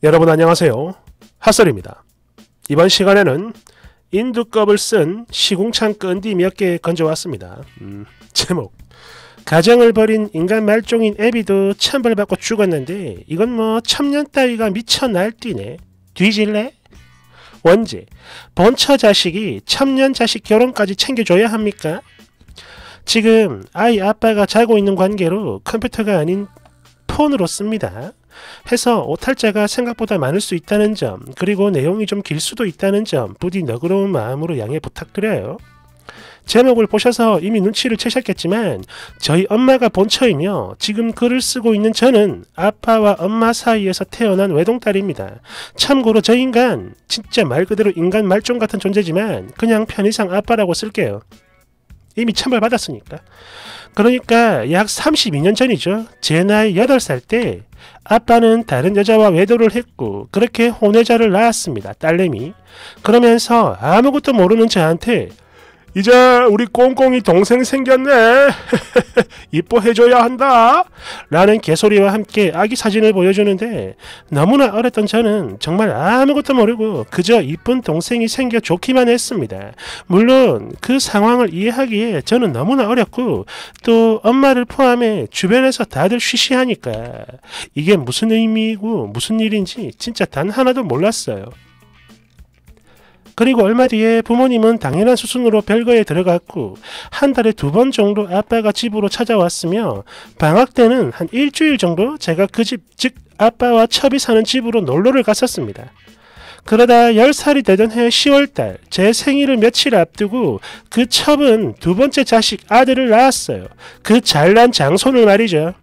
여러분 안녕하세요. 핫설입니다. 이번 시간에는 인두껍을 쓴 시궁창 끈디 몇 개 건져왔습니다. 제목 가정을 버린 인간 말종인 애비도 천벌받고 죽었는데 이건 뭐 첨년 따위가 미쳐 날뛰네. 뒤질래? 원제 본처 자식이 첨년 자식 결혼까지 챙겨줘야 합니까? 지금 아이 아빠가 자고 있는 관계로 컴퓨터가 아닌 폰으로 씁니다. 해서 오탈자가 생각보다 많을 수 있다는 점, 그리고 내용이 좀 길 수도 있다는 점 부디 너그러운 마음으로 양해 부탁드려요. 제목을 보셔서 이미 눈치를 채셨겠지만 저희 엄마가 본처이며 지금 글을 쓰고 있는 저는 아빠와 엄마 사이에서 태어난 외동딸입니다. 참고로 저 인간 진짜 말 그대로 인간 말종 같은 존재지만 그냥 편의상 아빠라고 쓸게요. 이미 천벌받았으니까. 그러니까 약 32년 전이죠. 제 나이 8살 때 아빠는 다른 여자와 외도를 했고 그렇게 혼외자를 낳았습니다. 딸내미. 그러면서 아무것도 모르는 저한테 이제 우리 꽁꽁이 동생 생겼네. 이뻐해줘야 한다. 라는 개소리와 함께 아기 사진을 보여주는데 너무나 어렸던 저는 정말 아무것도 모르고 그저 이쁜 동생이 생겨 좋기만 했습니다. 물론 그 상황을 이해하기에 저는 너무나 어렸고 또 엄마를 포함해 주변에서 다들 쉬쉬하니까 이게 무슨 의미이고 무슨 일인지 진짜 단 하나도 몰랐어요. 그리고 얼마 뒤에 부모님은 당연한 수순으로 별거에 들어갔고 한 달에 2번 정도 아빠가 집으로 찾아왔으며 방학 때는 한 일주일 정도 제가 그 집, 즉 아빠와 첩이 사는 집으로 놀러를 갔었습니다. 그러다 10살이 되던 해 10월달 제 생일을 며칠 앞두고 그 첩은 두 번째 자식 아들을 낳았어요. 그 잘난 장손을 말이죠.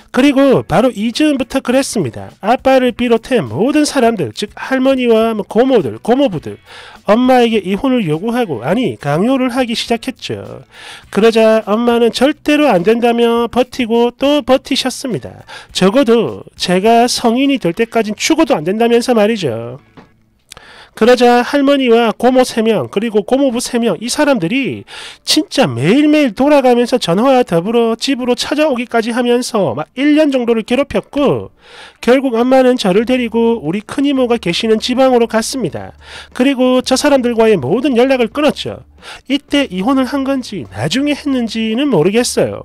그리고 바로 이즈음부터 그랬습니다. 아빠를 비롯해 모든 사람들, 즉 할머니와 고모들, 고모부들 엄마에게 이혼을 요구하고 아니 강요를 하기 시작했죠. 그러자 엄마는 절대로 안 된다며 버티고 또 버티셨습니다. 적어도 제가 성인이 될 때까진 죽어도 안 된다면서 말이죠. 그러자 할머니와 고모 3명 그리고 고모부 3명 이 사람들이 진짜 매일매일 돌아가면서 전화와 더불어 집으로 찾아오기까지 하면서 막 1년 정도를 괴롭혔고 결국 엄마는 저를 데리고 우리 큰이모가 계시는 지방으로 갔습니다. 그리고 저 사람들과의 모든 연락을 끊었죠. 이때 이혼을 한 건지 나중에 했는지는 모르겠어요.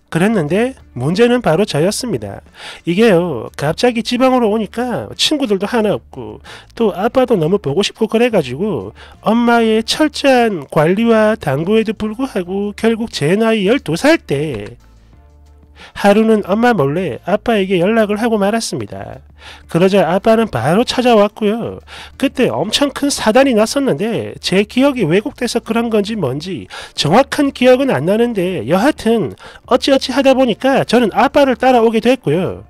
그랬는데 문제는 바로 저였습니다. 이게요, 갑자기 지방으로 오니까 친구들도 하나 없고 또 아빠도 너무 보고 싶고 그래가지고 엄마의 철저한 관리와 당부에도 불구하고 결국 제 나이 12살 때 하루는 엄마 몰래 아빠에게 연락을 하고 말았습니다. 그러자 아빠는 바로 찾아왔고요. 그때 엄청 큰 사단이 났었는데 제 기억이 왜곡돼서 그런 건지 뭔지 정확한 기억은 안 나는데 여하튼 어찌어찌 하다 보니까 저는 아빠를 따라오게 됐고요.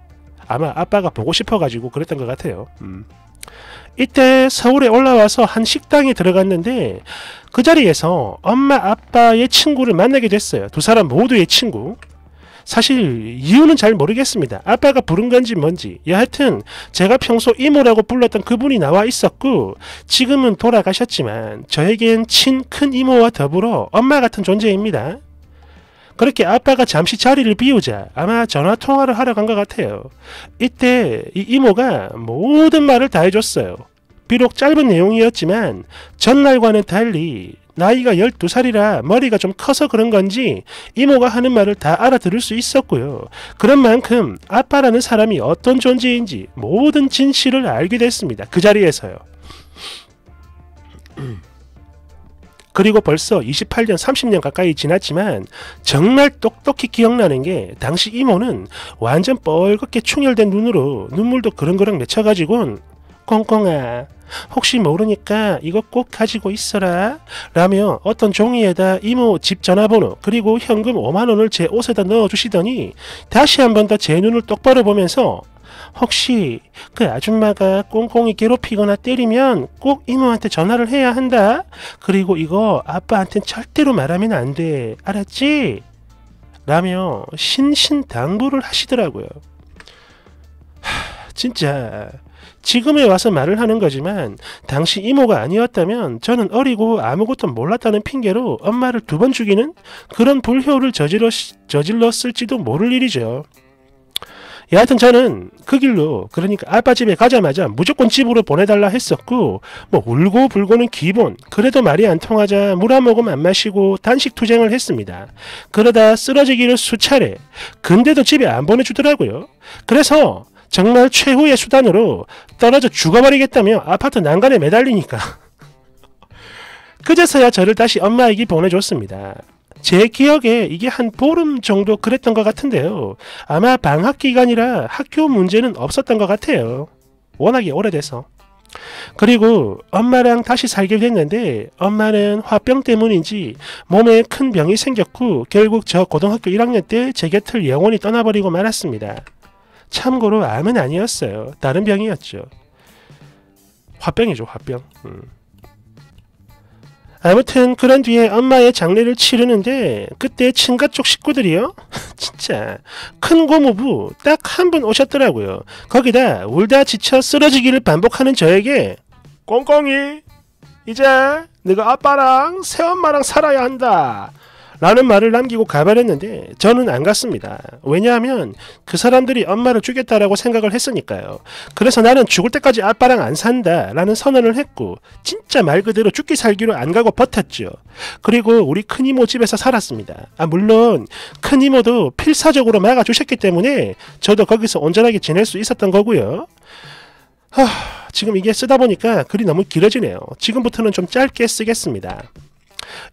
아마 아빠가 보고 싶어가지고 그랬던 것 같아요. 이때 서울에 올라와서 한 식당에 들어갔는데 그 자리에서 엄마 아빠의 친구를 만나게 됐어요. 두 사람 모두의 친구. 사실 이유는 잘 모르겠습니다. 아빠가 부른 건지 뭔지. 여하튼 제가 평소 이모라고 불렀던 그분이 나와 있었고 지금은 돌아가셨지만 저에겐 큰 이모와 더불어 엄마 같은 존재입니다. 그렇게 아빠가 잠시 자리를 비우자 아마 전화통화를 하러 간 것 같아요. 이때 이 이모가 모든 말을 다 해줬어요. 비록 짧은 내용이었지만 전날과는 달리 나이가 12살이라 머리가 좀 커서 그런 건지 이모가 하는 말을 다 알아들을 수 있었고요. 그런 만큼 아빠라는 사람이 어떤 존재인지 모든 진실을 알게 됐습니다. 그 자리에서요. 그리고 벌써 28년, 30년 가까이 지났지만 정말 똑똑히 기억나는 게 당시 이모는 완전 뻘겋게 충혈된 눈으로 눈물도 그렁그렁 맺혀가지고 꽁꽁아 혹시 모르니까 이거 꼭 가지고 있어라 라며 어떤 종이에다 이모 집 전화번호 그리고 현금 5만원을 제 옷에다 넣어주시더니 다시 한 번 더 제 눈을 똑바로 보면서 혹시 그 아줌마가 꽁꽁이 괴롭히거나 때리면 꼭 이모한테 전화를 해야 한다. 그리고 이거 아빠한텐 절대로 말하면 안 돼. 알았지? 라며 신신당부를 하시더라고요. 진짜 지금에 와서 말을 하는 거지만 당시 이모가 아니었다면 저는 어리고 아무것도 몰랐다는 핑계로 엄마를 2번 죽이는 그런 불효를 저질렀을지도 모를 일이죠. 여하튼 저는 그 길로 그러니까 아빠 집에 가자마자 무조건 집으로 보내달라 했었고 뭐 울고 불고는 기본. 그래도 말이 안 통하자 물 한 모금 안 마시고 단식 투쟁을 했습니다. 그러다 쓰러지기를 수차례. 근데도 집에 안 보내주더라고요. 그래서 정말 최후의 수단으로 떨어져 죽어버리겠다며 아파트 난간에 매달리니까 그제서야 저를 다시 엄마에게 보내줬습니다. 제 기억에 이게 한 보름 정도 그랬던 것 같은데요. 아마 방학 기간이라 학교 문제는 없었던 것 같아요. 워낙에 오래돼서. 그리고 엄마랑 다시 살게 됐는데 엄마는 화병 때문인지 몸에 큰 병이 생겼고 결국 저 고등학교 1학년 때 제 곁을 영원히 떠나버리고 말았습니다. 참고로 암은 아니었어요. 다른 병이었죠. 화병이죠, 화병. 아무튼 그런 뒤에 엄마의 장례를 치르는데 그때 친가 쪽 식구들이요? 진짜 큰 고모부 딱 한 분 오셨더라고요. 거기다 울다 지쳐 쓰러지기를 반복하는 저에게 꽁꽁이 이제 네가 아빠랑 새엄마랑 살아야 한다 라는 말을 남기고 가버렸는데 저는 안 갔습니다. 왜냐하면 그 사람들이 엄마를 죽였다라고 생각을 했으니까요. 그래서 나는 죽을 때까지 아빠랑 안 산다 라는 선언을 했고 진짜 말 그대로 죽기 살기로 안 가고 버텼죠. 그리고 우리 큰이모 집에서 살았습니다. 물론 큰이모도 필사적으로 막아주셨기 때문에 저도 거기서 온전하게 지낼 수 있었던 거고요. 지금 이게 쓰다 보니까 글이 너무 길어지네요. 지금부터는 좀 짧게 쓰겠습니다.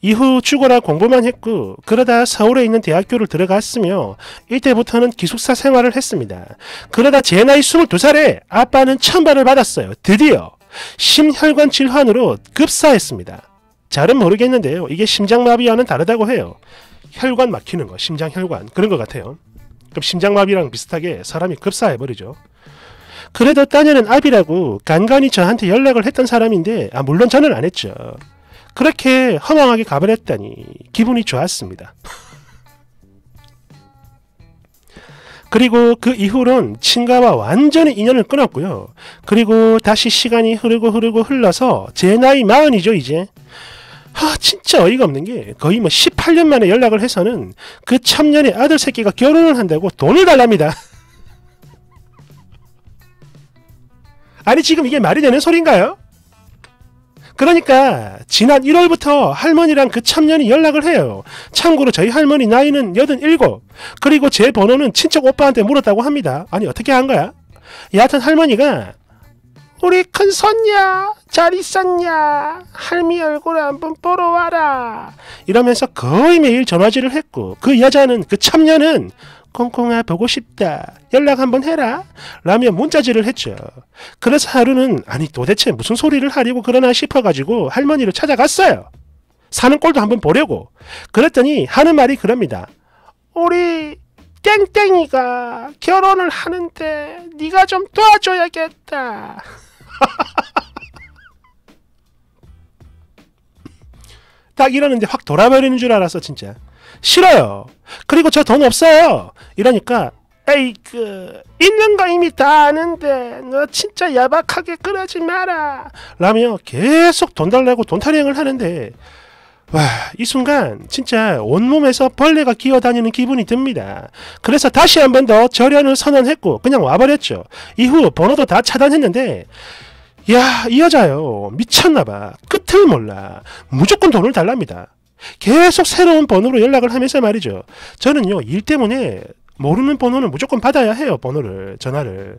이후 죽어라 공부만 했고 그러다 서울에 있는 대학교를 들어갔으며 이때부터는 기숙사 생활을 했습니다. 그러다 제 나이 22살에 아빠는 천발을 받았어요. 드디어 심혈관 질환으로 급사했습니다. 잘은 모르겠는데요. 이게 심장마비와는 다르다고 해요. 혈관 막히는 거, 심장혈관 그런 것 같아요. 그럼 심장마비랑 비슷하게 사람이 급사해버리죠. 그래도 따녀는 아비라고 간간히 저한테 연락을 했던 사람인데 물론 저는 안 했죠. 그렇게 허망하게 가버렸다니 기분이 좋았습니다. 그리고 그 이후론 친가와 완전히 인연을 끊었고요. 그리고 다시 시간이 흐르고 흘러서 제 나이 40이죠 이제. 진짜 어이가 없는 게 거의 18년 만에 연락을 해서는 그 첨년의 아들 새끼가 결혼을 한다고 돈을 달랍니다. 아니 지금 이게 말이 되는 소린가요? 그러니까 지난 1월부터 할머니랑 그 참년이 연락을 해요. 참고로 저희 할머니 나이는 87. 그리고 제 번호는 친척 오빠한테 물었다고 합니다. 아니 어떻게 한 거야? 여하튼 할머니가 우리 큰손녀 잘 있었냐? 할미 얼굴 한번 보러 와라. 이러면서 거의 매일 전화질을 했고 그 여자는 그 참년은 콩콩아 보고 싶다. 연락 한번 해라. 라며 문자질을 했죠. 그래서 하루는 아니 도대체 무슨 소리를 하려고 그러나 싶어가지고 할머니를 찾아갔어요. 사는 꼴도 한번 보려고. 그랬더니 하는 말이 그럽니다. 우리 땡땡이가 결혼을 하는데 네가 좀 도와줘야겠다. 딱 이러는데 확 돌아버리는 줄 알았어 진짜. 싫어요. 그리고 저 돈 없어요. 이러니까 에이 있는 거 이미 다 아는데 너 진짜 야박하게 그러지 마라 라며 계속 돈 달라고 돈 타령을 하는데 와, 이 순간 진짜 온몸에서 벌레가 기어다니는 기분이 듭니다. 그래서 다시 한 번 더 절연을 선언했고 그냥 와버렸죠. 이후 번호도 다 차단했는데 야, 이 여자요 미쳤나봐. 끝을 몰라. 무조건 돈을 달랍니다. 계속 새로운 번호로 연락을 하면서 말이죠. 저는요 일 때문에 모르는 번호는 무조건 받아야 해요. 번호를 전화를.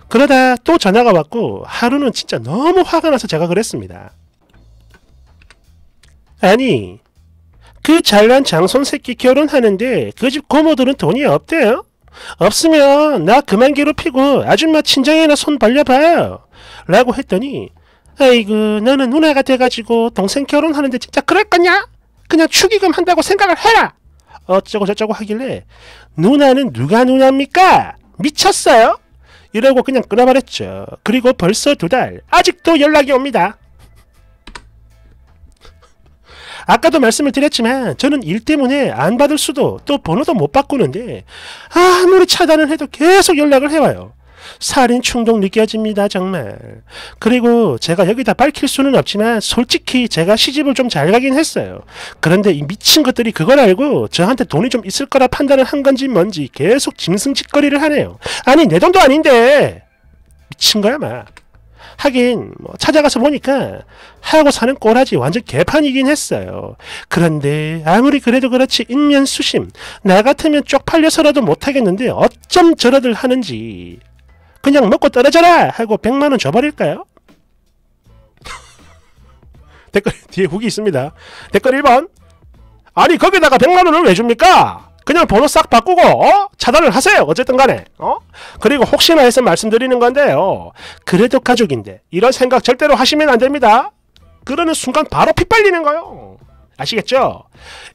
그러다 또 전화가 왔고 하루는 진짜 너무 화가 나서 제가 그랬습니다. 아니 그 잘난 장손 새끼 결혼하는데 그 집 고모들은 돈이 없대요? 없으면 나 그만 괴롭히고 아줌마 친정에나 손 벌려봐요 라고 했더니 아이고 너는 누나가 돼가지고 동생 결혼하는데 진짜 그럴 거냐? 그냥 축의금 한다고 생각을 해라. 어쩌고 저쩌고 하길래 누나는 누가 누나입니까? 미쳤어요? 이러고 그냥 끊어버렸죠. 그리고 벌써 2달 아직도 연락이 옵니다. 아까도 말씀을 드렸지만 저는 일 때문에 안 받을 수도 또 번호도 못 바꾸는데 아무리 차단을 해도 계속 연락을 해와요. 살인 충동 느껴집니다 정말. 그리고 제가 여기다 밝힐 수는 없지만 솔직히 제가 시집을 좀 잘 가긴 했어요. 그런데 이 미친 것들이 그걸 알고 저한테 돈이 좀 있을 거라 판단을 한 건지 뭔지 계속 짐승짓거리를 하네요. 아니 내 돈도 아닌데 미친 거야 막. 하긴 뭐 찾아가서 보니까 하고 사는 꼬라지 완전 개판이긴 했어요. 그런데 아무리 그래도 그렇지 인면수심, 나 같으면 쪽팔려서라도 못하겠는데 어쩜 저러들 하는지. 그냥 먹고 떨어져라 하고 100만원 줘버릴까요? 댓글 뒤에 후기 있습니다. 댓글 1번, 아니 거기다가 100만원을 왜 줍니까? 그냥 번호 싹 바꾸고 차단을 하세요. 어쨌든 간에 그리고 혹시나 해서 말씀드리는 건데요, 그래도 가족인데 이런 생각 절대로 하시면 안 됩니다. 그러는 순간 바로 피 빨리는 거요. 아시겠죠?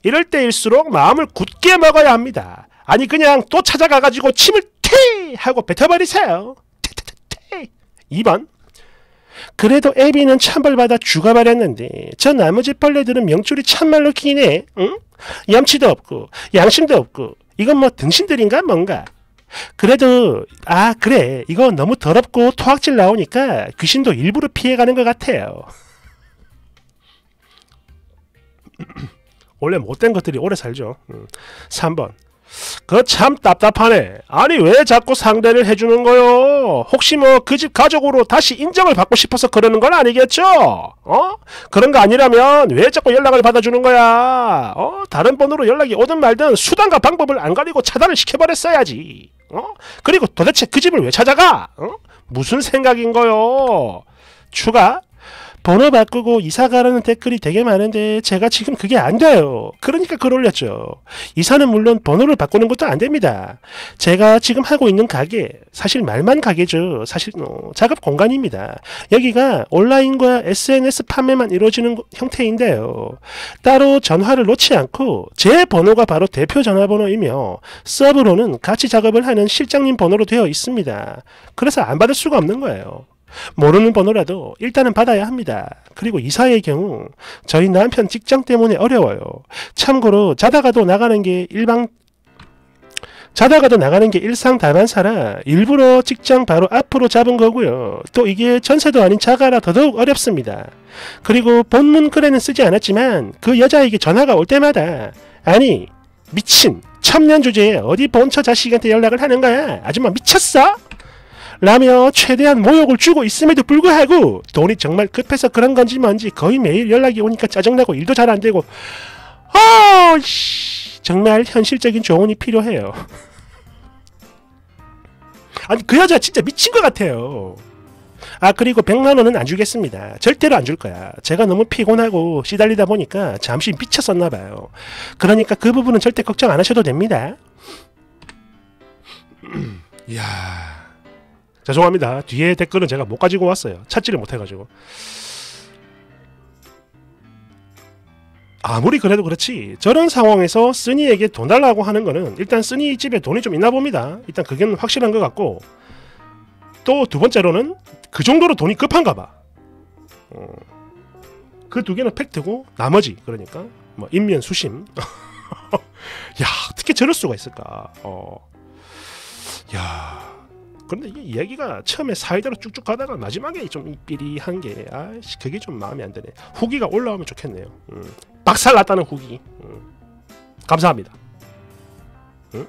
이럴 때일수록 마음을 굳게 먹어야 합니다. 아니 그냥 또 찾아가가지고 침을 퇴 하고 뱉어버리세요. 2번, 그래도 애비는 찬벌받아 죽어버렸는데 저 나머지 벌레들은 명줄이 참말로 기네. 응? 염치도 없고 양심도 없고 이건 뭐 등신들인가 뭔가. 그래도 그래 이거 너무 더럽고 토악질 나오니까 귀신도 일부러 피해가는 것 같아요. 원래 못된 것들이 오래 살죠. 3번, 그거 참 답답하네. 아니 왜 자꾸 상대를 해주는 거요? 혹시 뭐 그 집 가족으로 다시 인정을 받고 싶어서 그러는 건 아니겠죠? 그런 거 아니라면 왜 자꾸 연락을 받아주는 거야? 다른 번호로 연락이 오든 말든 수단과 방법을 안 가리고 차단을 시켜버렸어야지. 그리고 도대체 그 집을 왜 찾아가? 무슨 생각인 거요? 추가, 번호 바꾸고 이사 가라는 댓글이 되게 많은데 제가 지금 그게 안 돼요. 그러니까 글 올렸죠. 이사는 물론 번호를 바꾸는 것도 안 됩니다. 제가 지금 하고 있는 가게, 사실 말만 가게죠. 사실 작업 공간입니다. 여기가 온라인과 SNS 판매만 이루어지는 형태인데요. 따로 전화를 놓지 않고 제 번호가 바로 대표 전화번호이며 서브로는 같이 작업을 하는 실장님 번호로 되어 있습니다. 그래서 안 받을 수가 없는 거예요. 모르는 번호라도 일단은 받아야 합니다. 그리고 이사의 경우 저희 남편 직장 때문에 어려워요. 참고로 자다가도 나가는 게 일상다반사라 일부러 직장 바로 앞으로 잡은 거고요. 또 이게 전세도 아닌 자가라 더더욱 어렵습니다. 그리고 본문 글에는 쓰지 않았지만 그 여자에게 전화가 올 때마다 아니 미친 첨년 주제에 어디 본처 자식한테 연락을 하는 거야? 아줌마 미쳤어? 라며 최대한 모욕을 주고 있음에도 불구하고 돈이 정말 급해서 그런 건지 뭔지 거의 매일 연락이 오니까 짜증나고 일도 잘 안되고 정말 현실적인 조언이 필요해요. 아니 그 여자 진짜 미친 것 같아요. 그리고 100만원은 안 주겠습니다. 절대로 안 줄 거야. 제가 너무 피곤하고 시달리다 보니까 잠시 미쳤었나봐요. 그러니까 그 부분은 절대 걱정 안 하셔도 됩니다. 이야, 죄송합니다. 뒤에 댓글은 제가 못 가지고 왔어요. 찾지를 못해가지고. 아무리 그래도 그렇지 저런 상황에서 쓰니에게 돈 달라고 하는 거는 일단 쓰니 집에 돈이 좀 있나 봅니다. 일단 그게 확실한 것 같고, 또 두 번째로는 그 정도로 돈이 급한가 봐. 그 두 개는 팩트고 나머지 그러니까 뭐 인면수심. 야 어떻게 저럴 수가 있을까. 야 그런데 이게 이야기가 처음에 사이다로 쭉쭉 가다가 마지막에 좀 삐리한 게 그게 좀 마음에 안 드네. 후기가 올라오면 좋겠네요. 박살났다는 후기. 감사합니다. 응?